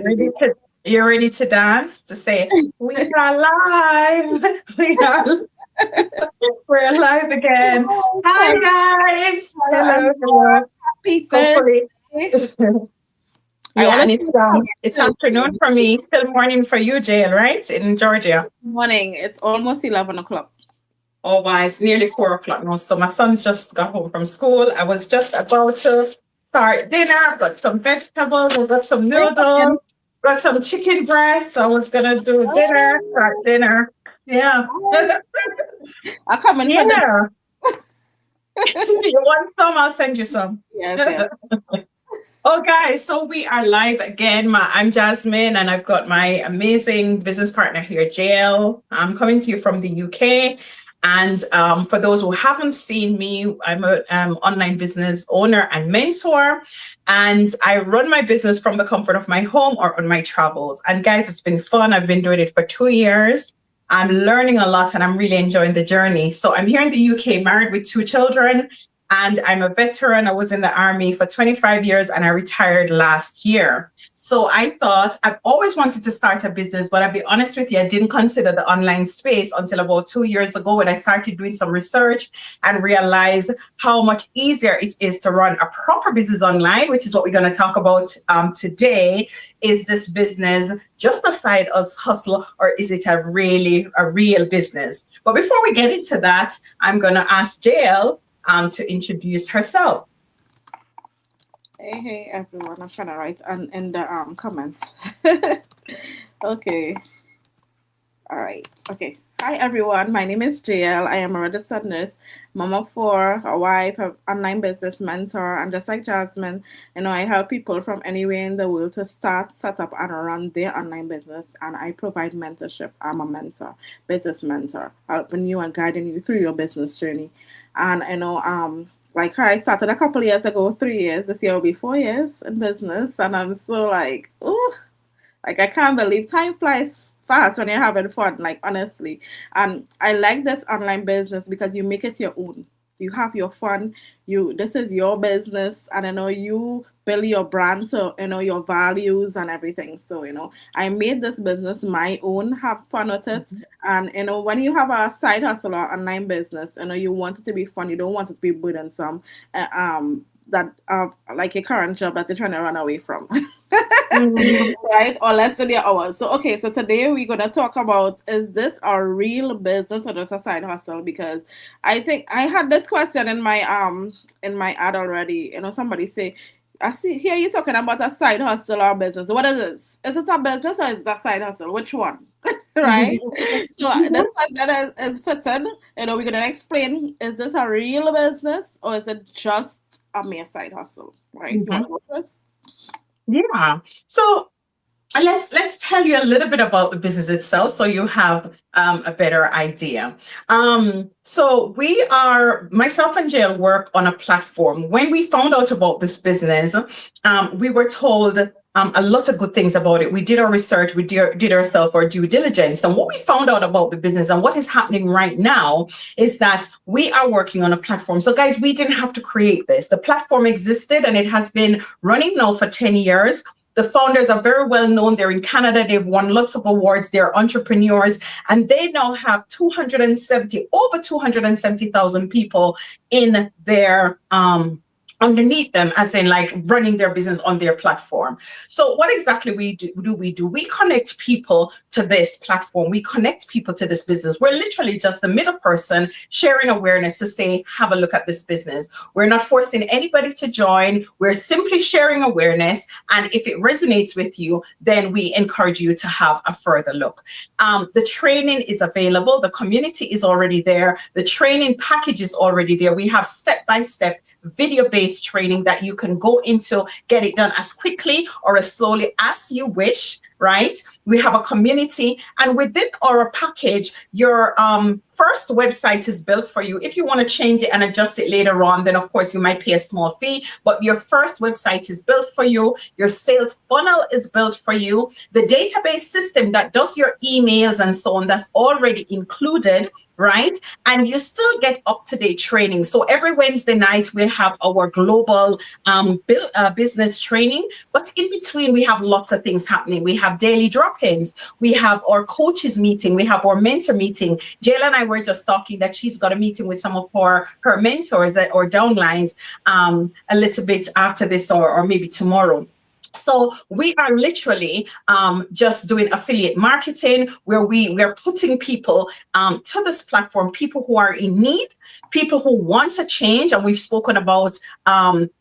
Ready to, you're ready to dance to say, we are live. We are, we're live again. Oh, Hi, guys. hello, Hello, everyone. hello. Happy Hopefully, Thursday. I yeah, and honestly forget it's afternoon Thursday. for me, still morning for you, Jael, right? In Georgia. Morning. It's almost 11 o'clock. Oh, wow, it's nearly 4 o'clock now. So my son's just got home from school. I was just about to start dinner, got some vegetables, I got some Are you cooking? noodles, got some chicken breast. So I was gonna do dinner, start Oh, dinner. Yeah. nice. I'll come in for dinner. Yeah. You want some? I'll send you some. Yes, yes. Oh, guys, so we are live again. I'm Jasmine, and I've got my amazing business partner here, Jael. I'm coming to you from the UK. And for those who haven't seen me, I'm an online business owner and mentor. And I run my business from the comfort of my home or on my travels. And guys, it's been fun. I've been doing it for 2 years. I'm learning a lot and I'm really enjoying the journey. So I'm here in the UK, married with 2 children, and I'm a veteran. I was in the army for 25 years and I retired last year. So I thought I've always wanted to start a business, but I'll be honest with you, I didn't consider the online space until about 2 years ago when I started doing some research and realized how much easier it is to run a proper business online, which is what we're going to talk about today. Is this business just a side hustle, or is it a real business? But before we get into that, I'm going to ask Jael to introduce herself. Hey, everyone. I'm trying to write in the comments. Okay. All right. Okay. Hi, everyone. My name is JL. I am a registered nurse, mom of four, a wife, an online business mentor, and just like Jasmine, I help people from anywhere in the world to start, set up, and run their online business. And I provide mentorship. I'm a mentor, business mentor, helping you and guiding you through your business journey. And like her, I started a couple years ago, 3 years. This year will be 4 years in business, and I'm so like, oh. Like I can't believe time flies fast when you're having fun, like honestly. And I like this online business because you make it your own. You have your fun, this is your business, and you build your brand, so your values and everything. So, I made this business my own, have fun with it. And when you have a side hustle or online business, you want it to be fun, you don't want it to be burdensome. That like your current job that you're trying to run away from. Mhm. Right? Or less than your hours. So okay, so today we're gonna talk about, is this a real business or just a side hustle? Because I think I had this question in my ad already. Somebody say, I see here you talking about a side hustle or business. What is this? Is it a business or is it a side hustle? Which one? Right? So this question is fitted. We're gonna explain, is this a real business or is it just a mere side hustle? Right? You wanna Mhm. go first? Yeah. So let's tell you a little bit about the business itself, so you have a better idea. So we are myself and Jael work on a platform. When we found out about this business, we were told a lot of good things about it. We did our research, we did ourselves our due diligence, and what we found out about the business and what is happening right now is that we are working on a platform. So guys, we didn't have to create this. The platform existed and it has been running now for 10 years. The founders are very well known. They're in Canada. They've won lots of awards. They're entrepreneurs, and they now have over 270,000 people in their underneath them, as in like running their business on their platform. So what exactly we do? We connect people to this platform. We connect people to this business. We're literally just the middle person sharing awareness to say, have a look at this business. We're not forcing anybody to join. We're simply sharing awareness. And if it resonates with you, then we encourage you to have a further look. The training is available. The community is already there. The training package is already there. We have step-by-step video-based training that you can go into, get it done as quickly or as slowly as you wish. right? We have a community, and within our package, your first website is built for you. If you want to change it and adjust it later on, then of course you might pay a small fee, but your first website is built for you. Your sales funnel is built for you. The database system that does your emails and so on, that's already included, right? And you still get up-to-date training. So every Wednesday night, we'll have our global business training, but in between, we have lots of things happening. We have daily drop-ins. We have our coaches meeting. We have our mentor meeting. Jayla and I were just talking that she's got a meeting with some of her mentors or downlines a little bit after this or maybe tomorrow. So we are literally just doing affiliate marketing where we're putting people to this platform, people who are in need, people who want to change. And we've spoken about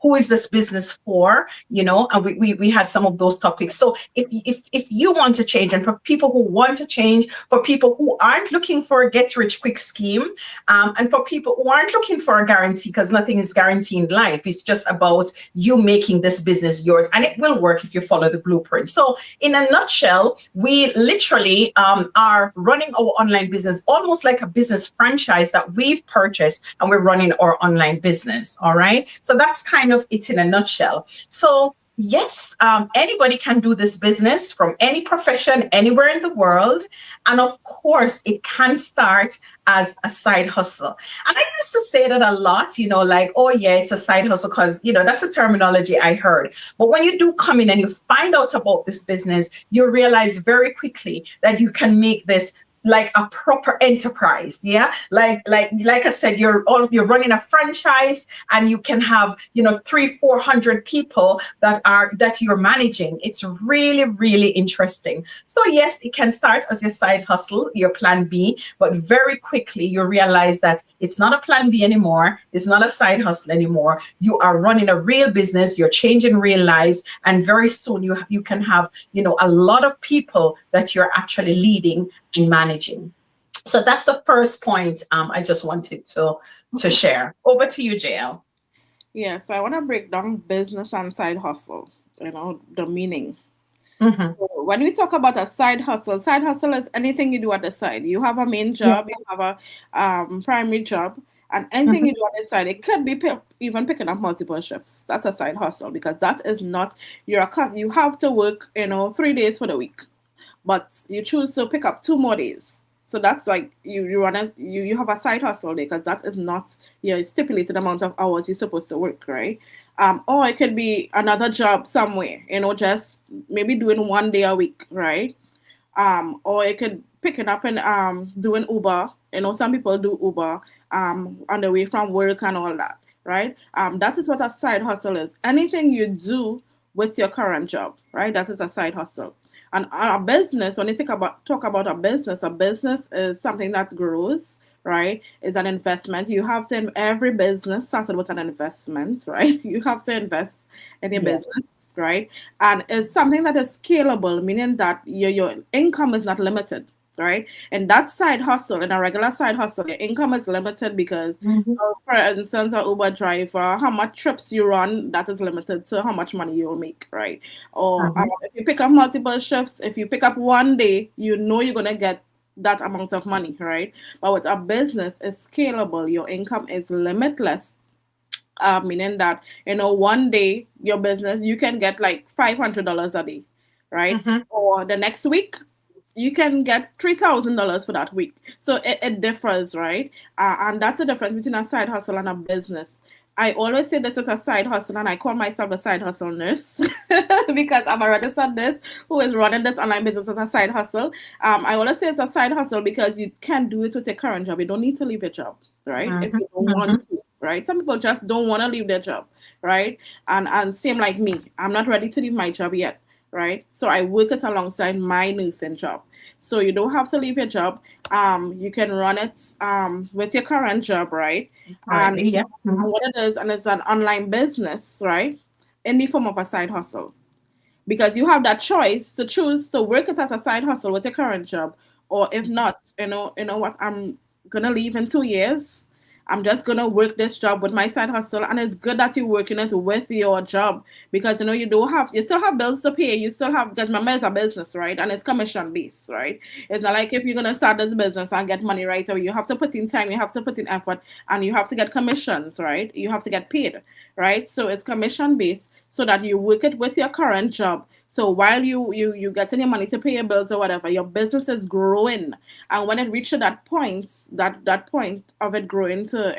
who is this business for, and we had some of those topics. So if you want to change, and for people who want to change, for people who aren't looking for a get rich quick scheme, and for people who aren't looking for a guarantee, because nothing is guaranteed in life, it's just about you making this business yours, and it will work if you follow the blueprint. So in a nutshell, we literally are running our online business almost like a business franchise that we've purchased, and we're running our online business. All right. So that's kind of it in a nutshell. So yes, anybody can do this business from any profession, anywhere in the world. And of course, it can start as a side hustle. And I used to say that a lot, like, oh yeah, it's a side hustle because, that's the terminology I heard. But when you do come in and you find out about this business, you realize very quickly that you can make this like a proper enterprise. Yeah. Like I said, you're running a franchise, and you can have, 300-400 people that you're managing. It's really, really interesting. So yes, it can start as your side hustle, your plan B, but very quickly you realize that it's not a plan B anymore. It's not a side hustle anymore. You are running a real business. You're changing real lives. And very soon you can have, a lot of people that you're actually leading and managing. So that's the first point I just wanted to share. Over to you, JL. Yeah, so I want to break down business and side hustle, the meaning. Mm-hmm. So when we talk about a side hustle is anything you do at the side. You have a main job, you have a primary job, and anything you do on the side. It could be even picking up multiple shifts. That's a side hustle, because that is not your cost. You have to work, 3 days for the week, but you choose to pick up 2 more days. So that's like you have a side hustle there, because that is not your stipulated amount of hours you're supposed to work, right? Or it could be another job somewhere, just maybe doing 1 day a week, right? Or it could pick it up and doing Uber. Some people do Uber on the way from work and all that, right? That is what a side hustle is. Anything you do with your current job, right? That is a side hustle. And our business, when you talk about a business is something that grows, right? It's an investment. You have to, every business started with an investment, right? You have to invest in your business, right? And it's something that is scalable, meaning that your income is not limited, right? And that side hustle, in a regular side hustle, your income is limited because, for instance, an Uber driver, how much trips you run, that is limited to how much money you'll make, right? Or if you pick up multiple shifts, if you pick up 1 day, you're going to get that amount of money, right? But with a business, it's scalable. Your income is limitless. Meaning that, 1 day, your business, you can get like $500 a day, right? Or the next week, you can get $3,000 for that week. So it differs, right? And that's the difference between a side hustle and a business. I always say this is a side hustle, and I call myself a side hustle nurse because I'm a registered nurse who is running this online business as a side hustle. I always say it's a side hustle because you can do it with your current job. You don't need to leave your job, right? If you don't want to, right? Some people just don't want to leave their job, right? And same like me, I'm not ready to leave my job yet, right? So I work it alongside my nursing job. So you don't have to leave your job. You can run it with your current job, right? And what it is, and it's an online business, right? In the form of a side hustle. Because you have that choice to choose to work it as a side hustle with your current job. Or if not, you know what, I'm gonna leave in 2 years. I'm just gonna work this job with my side hustle, and it's good that you're working it with your job because you still have bills to pay. You still have, because remember it's a business, right? And it's commission based, right? It's not like if you're gonna start this business and get money right away. You have to put in time, you have to put in effort, and you have to get commissions, right? You have to get paid, right? So it's commission based, so that you work it with your current job. So while you getting your money to pay your bills or whatever, your business is growing, and when it reaches that point, that point of it growing to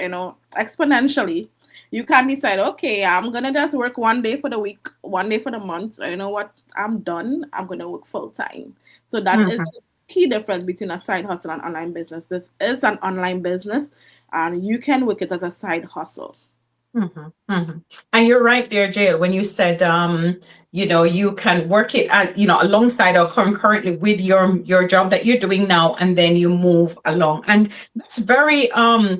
exponentially, you can decide, okay, I'm gonna just work 1 day for the week, 1 day for the month. You know what? I'm done. I'm gonna work full time. So that is the key difference between a side hustle and online business. This is an online business, and you can work it as a side hustle. And you're right there, Jael, when you said, you can work it at, alongside or concurrently with your job that you're doing now, and then you move along. And that's very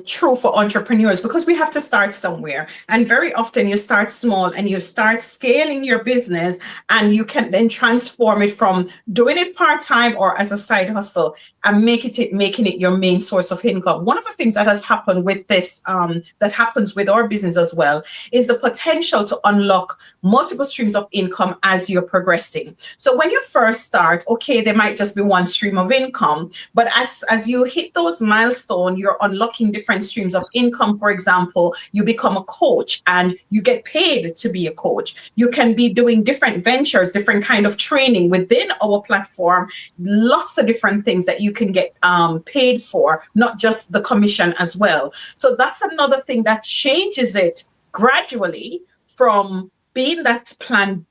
true for entrepreneurs, because we have to start somewhere. And very often you start small and you start scaling your business, and you can then transform it from doing it part-time or as a side hustle and making it your main source of income. One of the things that has happened with this, that happens with our business as well, is the potential to unlock multiple streams of income as you're progressing. So when you first start, okay, there might just be one stream of income, but as you hit those milestones, you're unlocking different streams of income. For example, you become a coach and you get paid to be a coach. You can be doing different ventures, different kind of training within our platform, lots of different things that you can get paid for, not just the commission as well. So that's another thing that changes it gradually from being that plan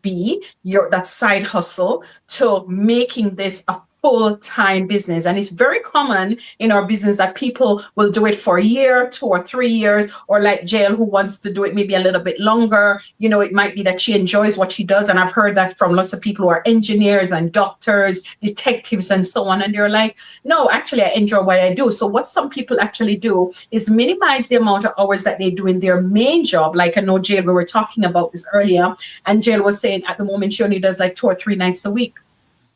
B, that side hustle, to making this a full-time business. And it's very common in our business that people will do it for a year, 2 or 3 years, or like Jael, who wants to do it maybe a little bit longer. It might be that she enjoys what she does. And I've heard that from lots of people who are engineers and doctors, detectives, and so on. And they're like, no, actually, I enjoy what I do. So what some people actually do is minimize the amount of hours that they do in their main job. Like I know Jael, we were talking about this earlier, and Jael was saying at the moment she only does like 2 or 3 nights a week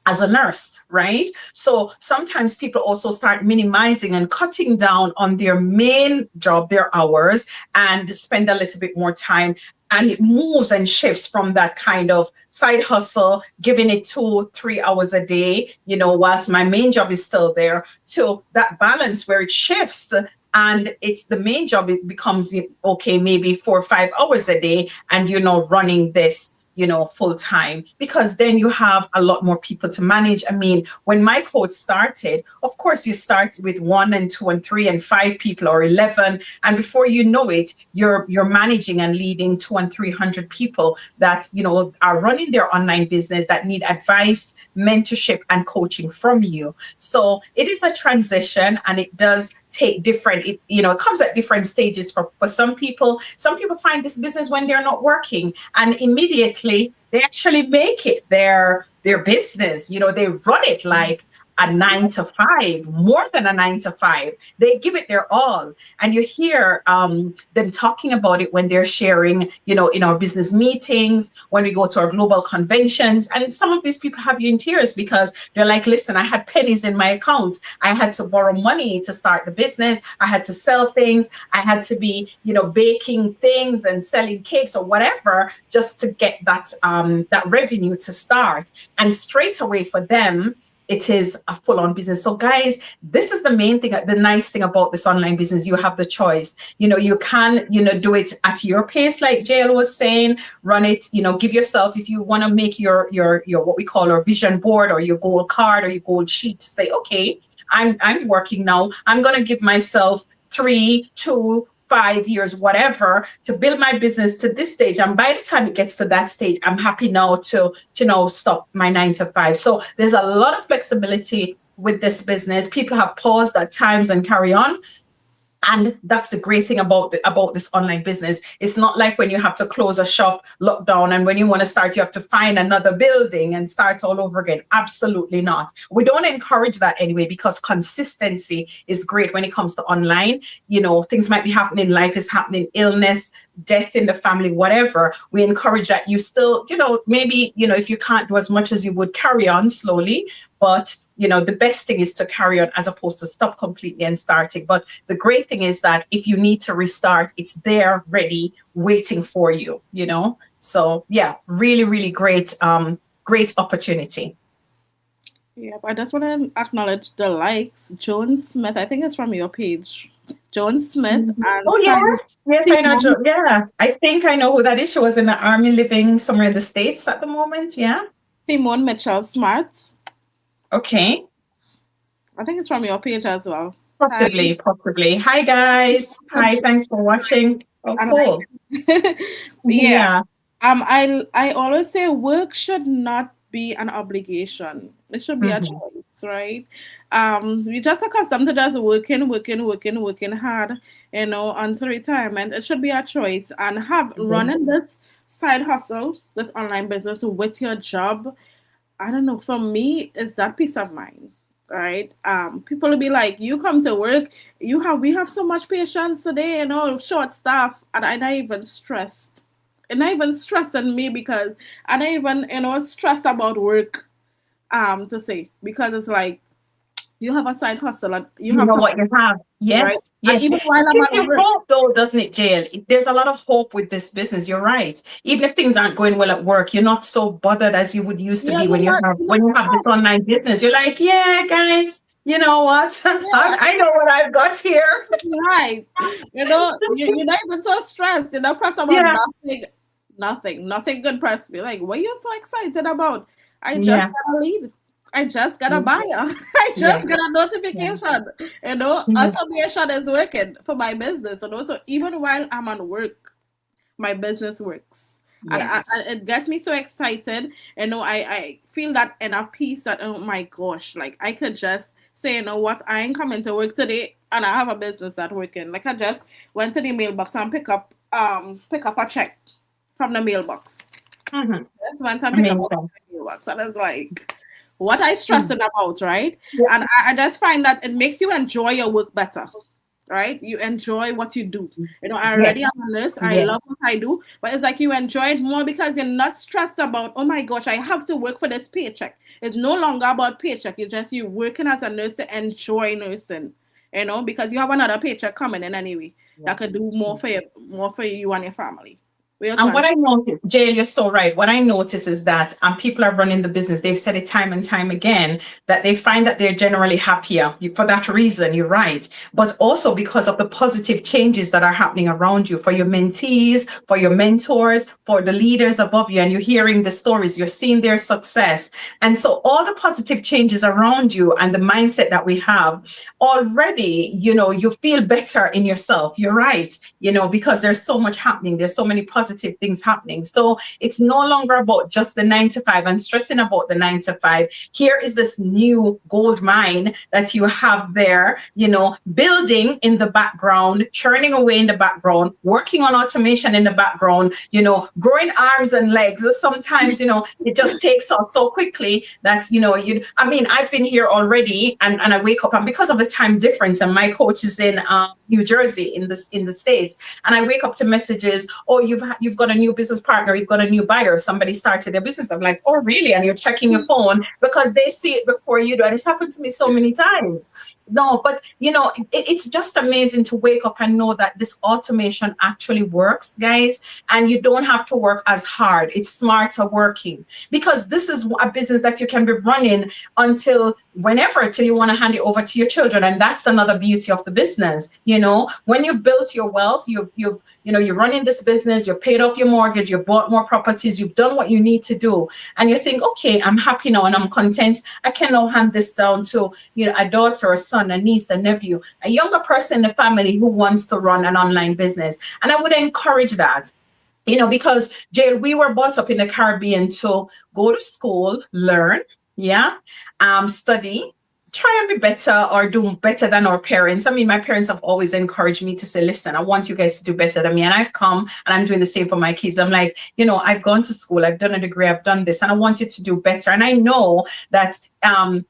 as a nurse, right? So sometimes people also start minimizing and cutting down on their main job, their hours, and spend a little bit more time. And it moves and shifts from that kind of side hustle, giving it 2-3 hours a day, whilst my main job is still there, to that balance where it shifts. And it's the main job, it becomes, okay, maybe 4 or 5 hours a day, and running this full time, because then you have a lot more people to manage. I mean, when my coach started, of course, you start with 1 and 2 and 3 and 5 people or 11. And before you know it, you're managing and leading 200 and 300 people that, are running their online business, that need advice, mentorship, and coaching from you. So it is a transition, and it does take different, it comes at different stages for some people. Some people find this business when they're not working, and immediately they actually make it their business. They run it like a 9 to 5, more than a 9 to 5. They give it their all. And you hear them talking about it when they're sharing, in our business meetings, when we go to our global conventions. And some of these people have you in tears, because they're like, listen, I had pennies in my account. I had to borrow money to start the business. I had to sell things. I had to be, baking things and selling cakes or whatever, just to get that revenue to start. And straight away for them, it is a full-on business. So guys, this is the main thing, the nice thing about this online business. You have the choice. You can, do it at your pace, like Jael was saying, run it, give yourself, if you want to make your what we call our vision board, or your goal card, or your goal sheet, to say, okay, I'm working now. I'm going to give myself 3, 2, 5 years, whatever, to build my business to this stage. And by the time it gets to that stage, I'm happy now to stop my 9 to 5. So there's a lot of flexibility with this business. People have paused at times and carry on. And that's the great thing about this online business. It's not like when you have to close a shop, lockdown, and when you want to start, you have to find another building and start all over again. Absolutely not. We don't encourage that anyway, because consistency is great when it comes to online. Things might be happening, life is happening, illness, death in the family, whatever, we encourage that you still, maybe, if you can't do as much as you would, carry on slowly. But, the best thing is to carry on as opposed to stop completely and starting. But the great thing is that if you need to restart, it's there ready, waiting for you, So yeah, really, really great, great opportunity. Yeah, but I just want to acknowledge the likes. Joan Smith, I think it's from your page. Joan Smith and Oh yes, I know. Yeah, I think I know who that is. She was in the army, living somewhere in the States at the moment. Yeah. Simone Mitchell Smart. Okay. I think it's from your page as well. Possibly. Hi guys. Hi, thanks for watching. Oh, cool. Yeah. I always say work should not be an obligation. It should be a choice, right? We just accustomed to just working hard, until retirement. It should be a choice. And running this side hustle, this online business with your job, I don't know, for me, it's that peace of mind, right? People will be like, you come to work, we have so much patience today, short staff, and I'm not even stressed. And not even stressing me because I'm not even, stressed about work, to say, because it's like, you have a side hustle and you have what you have. Yes. Right? Yes. And even while I'm at work, hope though, doesn't it, Jael? There's a lot of hope with this business. You're right. Even if things aren't going well at work, you're not so bothered as you would used to be when you have this online business. You're like, yeah, guys, you know what? Yeah. I know what I've got here. Right. You're not even so stressed. Press about nothing good press me. Like, what are you so excited about? I just got a lead. I just got a buyer. I just got a notification. Automation is working for my business. And also, even while I'm on work, my business works. Yes. And it gets me so excited. I feel that inner peace that, oh my gosh, like I could just say, you know what, I ain't coming to work today and I have a business that's working. Like I just went to the mailbox and pick up a check from the mailbox. Just went and pick up the mailbox. And it's like, what I stressing about, right? Yeah. And I just find that it makes you enjoy your work better, right? You enjoy what you do. I already am a nurse. I love what I do, but it's like you enjoy it more because you're not stressed about, oh my gosh, I have to work for this paycheck. It's no longer about paycheck. You're working as a nurse to enjoy nursing, because you have another paycheck coming in anyway that could do more for you and your family. And what I noticed, Jael, you're so right. What I notice is that people are running the business. They've said it time and time again that they find that they're generally happier for that reason. You're right. But also because of the positive changes that are happening around you for your mentees, for your mentors, for the leaders above you. And you're hearing the stories, you're seeing their success. And so all the positive changes around you and the mindset that we have already, you feel better in yourself. You're right. Because there's so much happening. There's so many positive things happening. So it's no longer about just the 9 to 5 and stressing about the 9 to 5. Here is this new gold mine that you have there, building in the background, churning away in the background, working on automation in the background, growing arms and legs. Sometimes, it just takes off so quickly that, I've been here already and I wake up, and because of the time difference, and my coach is in New Jersey in the States, and I wake up to messages, oh, you've got a new business partner, you've got a new buyer, somebody started their business. I'm like, oh, really? And you're checking your phone because they see it before you do. And it's happened to me so many times. No, but it's just amazing to wake up and know that this automation actually works, guys, and you don't have to work as hard. It's smarter working, because this is a business that you can be running until you want to hand it over to your children. And that's another beauty of the business. When you've built your wealth, you're running this business, you've paid off your mortgage, you've bought more properties, you've done what you need to do, and you think, okay, I'm happy now and I'm content. I can now hand this down to a daughter, a son, a niece, a nephew, a younger person in the family who wants to run an online business. And I would encourage that. Because Jael, we were brought up in the Caribbean to go to school, learn, study, try and be better or do better than our parents. My parents have always encouraged me to say, listen, I want you guys to do better than me. And I've come and I'm doing the same for my kids. I'm like, I've gone to school, I've done a degree, I've done this, and I want you to do better. And I know that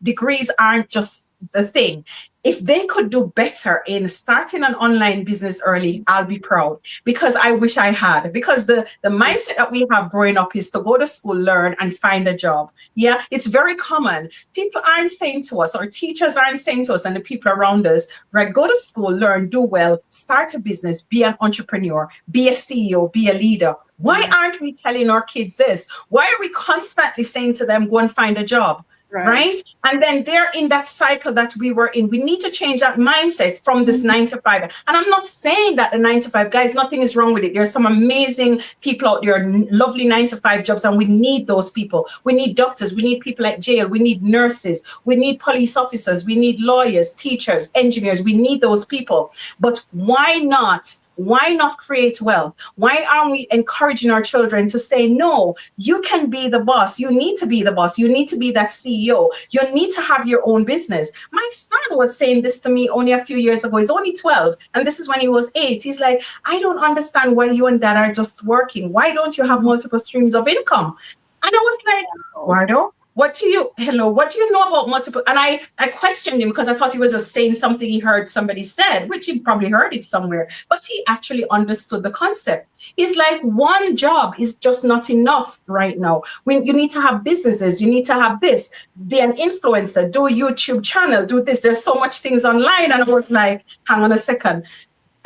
degrees aren't just the thing. if they could do better in starting an online business early, I'll be proud, because I wish I had. Because the mindset that we have growing up is to go to school, learn, and find a job. Yeah, it's very common. People aren't saying to us, or teachers aren't saying to us, and the people around us, right, go to school, learn, do well, start a business, be an entrepreneur, be a CEO, be a leader. Why aren't we telling our kids this? Why are we constantly saying to them, go and find a job? Right. And then they're in that cycle that we were in. We need to change that mindset from this 9 to 5. And I'm not saying that the 9 to 5, guys, nothing is wrong with it. There's some amazing people out there, lovely 9 to 5 jobs, and we need those people. We need doctors, we need people at jail, we need nurses, we need police officers, we need lawyers, teachers, engineers. We need those people. But why not? Why not create wealth? Why aren't we encouraging our children to say, no, you can be the boss. You need to be the boss. You need to be that CEO. You need to have your own business. My son was saying this to me only a few years ago. He's only 12. And this is when he was 8. He's like, I don't understand why you and dad are just working. Why don't you have multiple streams of income? And I was like, Eduardo, what do you know about multiple? And I questioned him because I thought he was just saying something he heard somebody said, which he probably heard it somewhere, but he actually understood the concept. It's like one job is just not enough right now. You need to have businesses, you need to have this, be an influencer, do a YouTube channel, do this. There's so much things online. And I was like, hang on a second.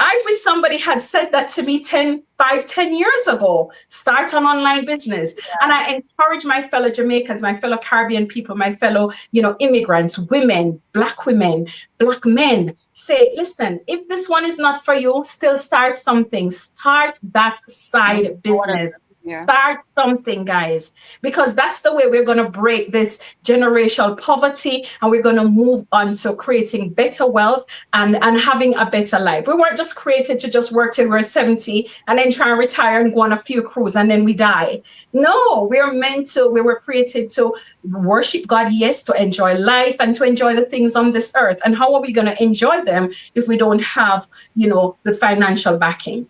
I wish somebody had said that to me 10 years ago. Start an online business. Yeah. And I encourage my fellow Jamaicans, my fellow Caribbean people, my fellow, immigrants, women, black men, say, listen, if this one is not for you, still start something. Start that side business. Yeah. Start something, guys, because that's the way we're going to break this generational poverty, and we're going to move on to creating better wealth and having a better life. We weren't just created to just work till we're 70 and then try and retire and go on a few cruises and then we die. No, we were created to worship God, yes, to enjoy life and to enjoy the things on this earth. And how are we going to enjoy them if we don't have, the financial backing?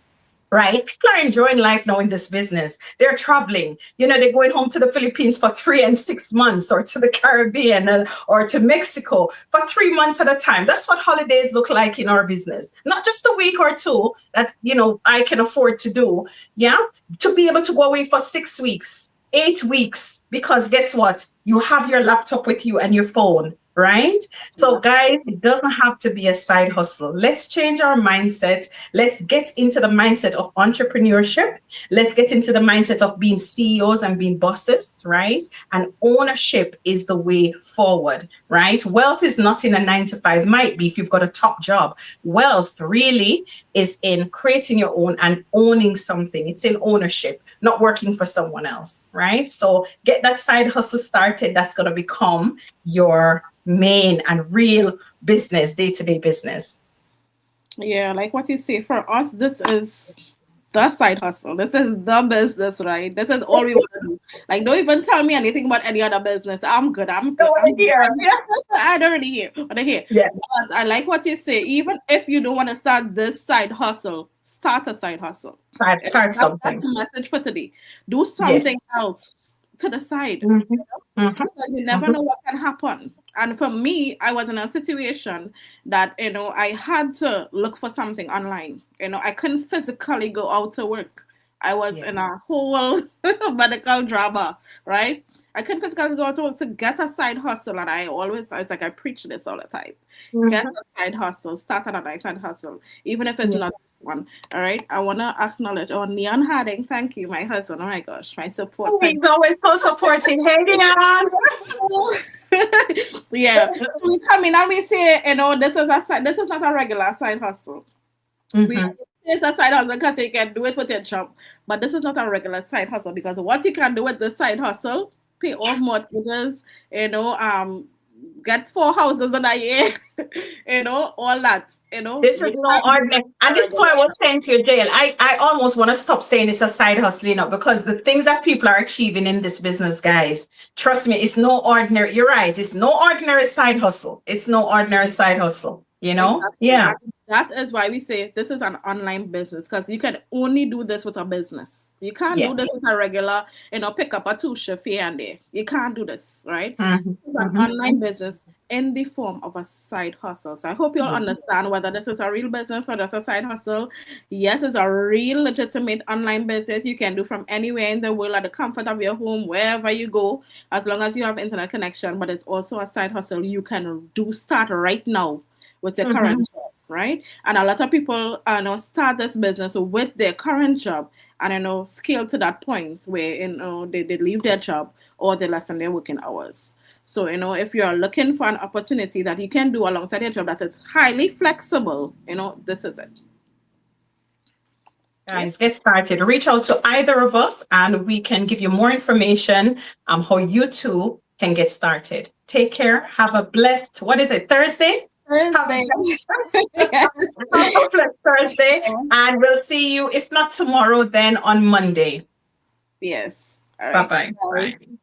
Right? People are enjoying life now in this business. They're traveling. They're going home to the Philippines for 3 and 6 months, or to the Caribbean or to Mexico for 3 months at a time. That's what holidays look like in our business. Not just a week or two that, I can afford to do. Yeah. To be able to go away for 6 weeks, 8 weeks, because guess what? You have your laptop with you and your phone. Right? So guys, it doesn't have to be a side hustle. Let's change our mindset. Let's get into the mindset of entrepreneurship. Let's get into the mindset of being CEOs and being bosses, right? And ownership is the way forward, right? Wealth is not in a 9 to 5, might be if you've got a top job. Wealth really is in creating your own and owning something. It's in ownership, not working for someone else, right? So get that side hustle started. That's going to become your main and real business, day-to-day business. Yeah, like what you say, for us, this is the side hustle. This is the business, right? This is all we want to do. Like, don't even tell me anything about any other business. I'm good. I don't really hear. Yeah. But I like what you say. Even if you don't want to start this side hustle, start a side hustle. Start something. That's the message for today. Do something else to the side. Mm-hmm. Because you never know what can happen. And for me, I was in a situation that, I had to look for something online. I couldn't physically go out to work. I was in a whole medical drama, right? I couldn't physically go out to work to get a side hustle. And I was preach this all the time. Mm-hmm. Get a side hustle, start another side hustle, even if it's not this one. All right. I want to acknowledge, Neon Harding, thank you, my husband. Oh my gosh, my support. He's always so supporting. Hey, Neon. Yeah, we come in and we say, this is not a regular side hustle. Mm-hmm. It's a side hustle because you can do it with your job, but this is not a regular side hustle, because what you can do with this side hustle, pay off mortgages, get 4 houses in a year, all that, This is no ordinary. And this is why I was saying to you, Jael, I almost want to stop saying it's a side hustle, because the things that people are achieving in this business, guys, trust me, it's no ordinary. You're right. It's no ordinary side hustle. It's no ordinary side hustle, Exactly. Yeah. That is why we say this is an online business, because you can only do this with a business. You can't do Yes. this with a regular, pick up a two shift here and there. You can't do this, right? Mhm, It's an mhm. online business in the form of a side hustle. So I hope you'll Yeah. understand whether this is a real business or just a side hustle. Yes, it's a real legitimate online business you can do from anywhere in the world at the comfort of your home, wherever you go, as long as you have internet connection. But it's also a side hustle you can start right now with your Mhm. current job, right? And a lot of people start this business with their current job and scale to that point where they leave their job or they lessen their working hours. So if you're looking for an opportunity that you can do alongside your job that is highly flexible, this is it. Guys, get started. Reach out to either of us and we can give you more information on how you too can get started. Take care. Have a blessed, what is it, Thursday? Have a Thursday. have a blessed Thursday. And we'll see you, if not tomorrow, then on Monday. Yes. All right. Bye-bye. Bye. Bye.